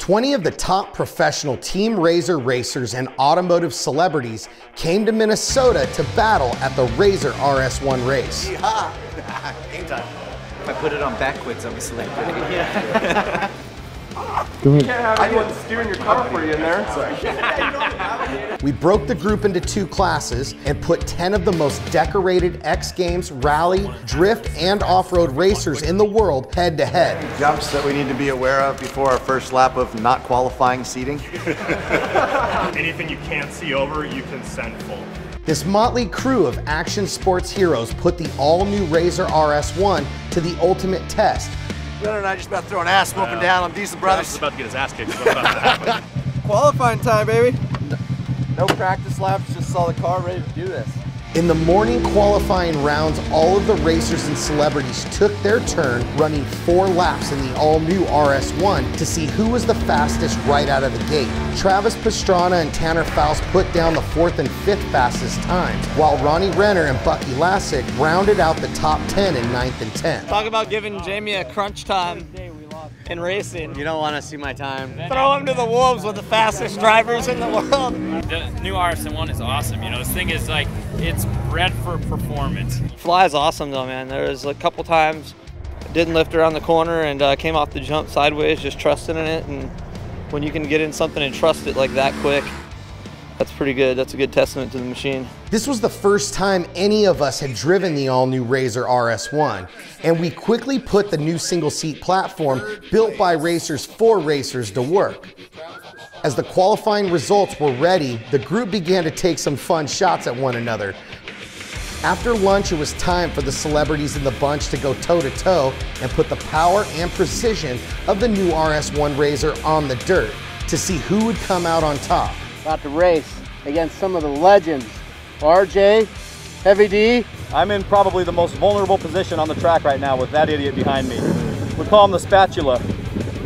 20 of the top professional Team RZR racers and automotive celebrities came to Minnesota to battle at the RZR RS1 race. Yeehaw! Game time. If I put it on backwards, I'm a celebrity. Yeah. You can't have anyone steering your car for you in there. We broke the group into 2 classes and put 10 of the most decorated X Games, rally, drift, and off-road racers in the world head to head. Jumps that we need to be aware of before our first lap of not qualifying seating. Anything you can't see over, you can send full. This motley crew of action sports heroes put the all-new RZR RS1 to the ultimate test. Renner and I just about throwing ass smoking down on Diesel Brothers. Travis is about to get his ass kicked. What's about to happen? Qualifying time, baby. No practice laps, just saw the car ready to do this. In the morning qualifying rounds, all of the racers and celebrities took their turn running 4 laps in the all-new RS1 to see who was the fastest right out of the gate. Travis Pastrana and Tanner Faust put down the 4th and 5th fastest times, while Ronnie Renner and Bucky Lasek rounded out the top 10 in 9th and 10th. Talk about giving Jamie a crunch time in racing. You don't want to see my time. Throw him to the wolves with the fastest drivers in the world. The new RS1 is awesome. You know, this thing is like, it's bred for performance. Fly is awesome though, man. There was a couple times I didn't lift around the corner and came off the jump sideways, just trusting in it. And when you can get in something and trust it like that quick, that's pretty good. That's a good testament to the machine. This was the first time any of us had driven the all-new RZR RS1, and we quickly put the new single-seat platform built by racers for racers to work. As the qualifying results were ready, the group began to take some fun shots at one another. After lunch, it was time for the celebrities in the bunch to go toe-to-toe and put the power and precision of the new RS1 RZR on the dirt to see who would come out on top. About to race against some of the legends. RJ, Heavy D. I'm in probably the most vulnerable position on the track right now with that idiot behind me. We call him the spatula.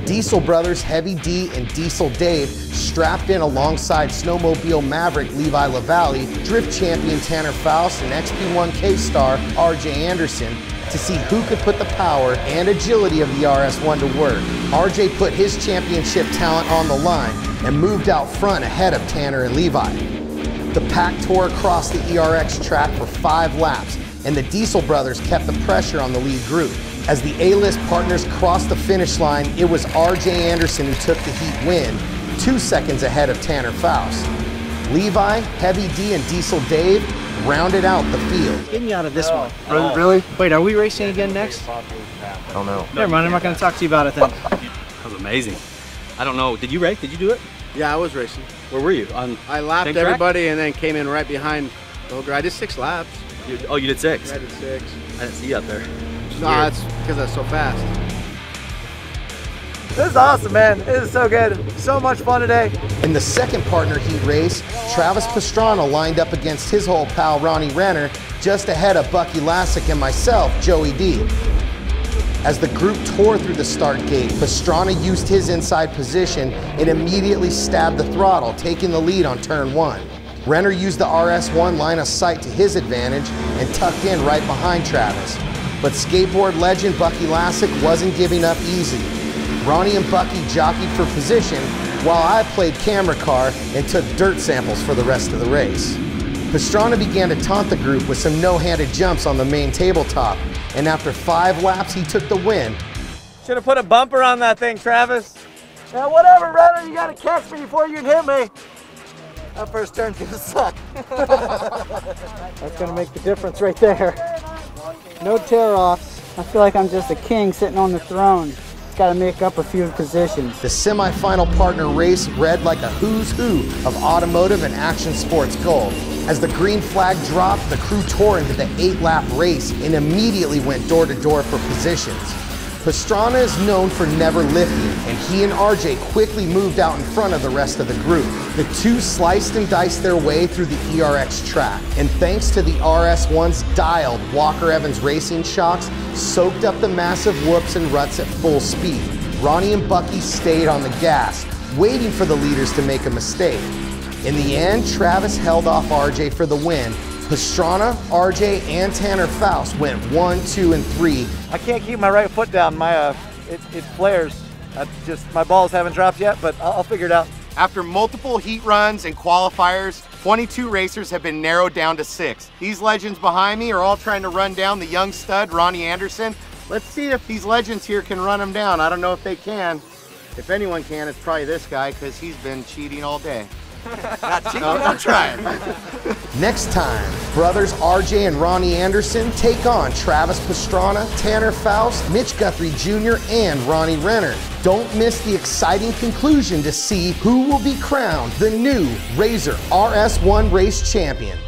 Diesel Brothers Heavy D and Diesel Dave strapped in alongside snowmobile maverick Levi LaValle, drift champion Tanner Faust, and XP1K star RJ Anderson to see who could put the power and agility of the RS1 to work. RJ put his championship talent on the line and moved out front ahead of Tanner and Levi. The pack tore across the ERX track for 5 laps, and the Diesel Brothers kept the pressure on the lead group. As the A-list partners crossed the finish line, it was RJ Anderson who took the heat win, 2 seconds ahead of Tanner Faust. Levi, Heavy D, and Diesel Dave rounded out the field. Get me out of this one. Really? Wait, are we racing again next? I don't know. Never mind, I'm not going to talk to you about it then. That was amazing. I don't know, did you race? Did you do it? Yeah, I was racing. Where were you? I lapped everybody and then came in right behind the whole group. I did 6 laps. Oh, you did 6? I did 6. I didn't see you up there. No, that's because I was so fast. This is awesome, man. This is so good. So much fun today. In the second partner heat race, Travis Pastrana lined up against his old pal Ronnie Renner just ahead of Bucky Lasek and myself, Joey D. As the group tore through the start gate, Pastrana used his inside position and immediately stabbed the throttle, taking the lead on turn 1. Renner used the RS1 line of sight to his advantage and tucked in right behind Travis. But skateboard legend Bucky Lasek wasn't giving up easy. Ronnie and Bucky jockeyed for position while I played camera car and took dirt samples for the rest of the race. Pastrana began to taunt the group with some no-handed jumps on the main tabletop, and after 5 laps he took the win. Should have put a bumper on that thing, Travis. Yeah, whatever, Renner. You got to catch me before you can hit me. That first turn's going to suck. That's going to make the difference right there. No tear-offs. I feel like I'm just a king sitting on the throne. Got to make up a few positions. The semi-final partner race read like a who's who of automotive and action sports gold. As the green flag dropped, the crew tore into the 8-lap race and immediately went door-to-door for positions. Pastrana is known for never lifting, and he and RJ quickly moved out in front of the rest of the group. The two sliced and diced their way through the ERX track, and thanks to the RS1's dialed Walker Evans racing shocks, soaked up the massive whoops and ruts at full speed. Ronnie and Bucky stayed on the gas, waiting for the leaders to make a mistake. In the end, Travis held off RJ for the win. Pastrana, RJ, and Tanner Faust went 1, 2, and 3. I can't keep my right foot down. It flares. That's just, my balls haven't dropped yet, but I'll figure it out. After multiple heat runs and qualifiers, 22 racers have been narrowed down to 6. These legends behind me are all trying to run down the young stud, Ronnie Anderson. Let's see if these legends here can run him down. I don't know if they can. If anyone can, it's probably this guy, because he's been cheating all day. Not cheating, I'm trying. Next time, brothers RJ and Ronnie Anderson take on Travis Pastrana, Tanner Faust, Mitch Guthrie Jr., and Ronnie Renner. Don't miss the exciting conclusion to see who will be crowned the new RZR RS1 race champion.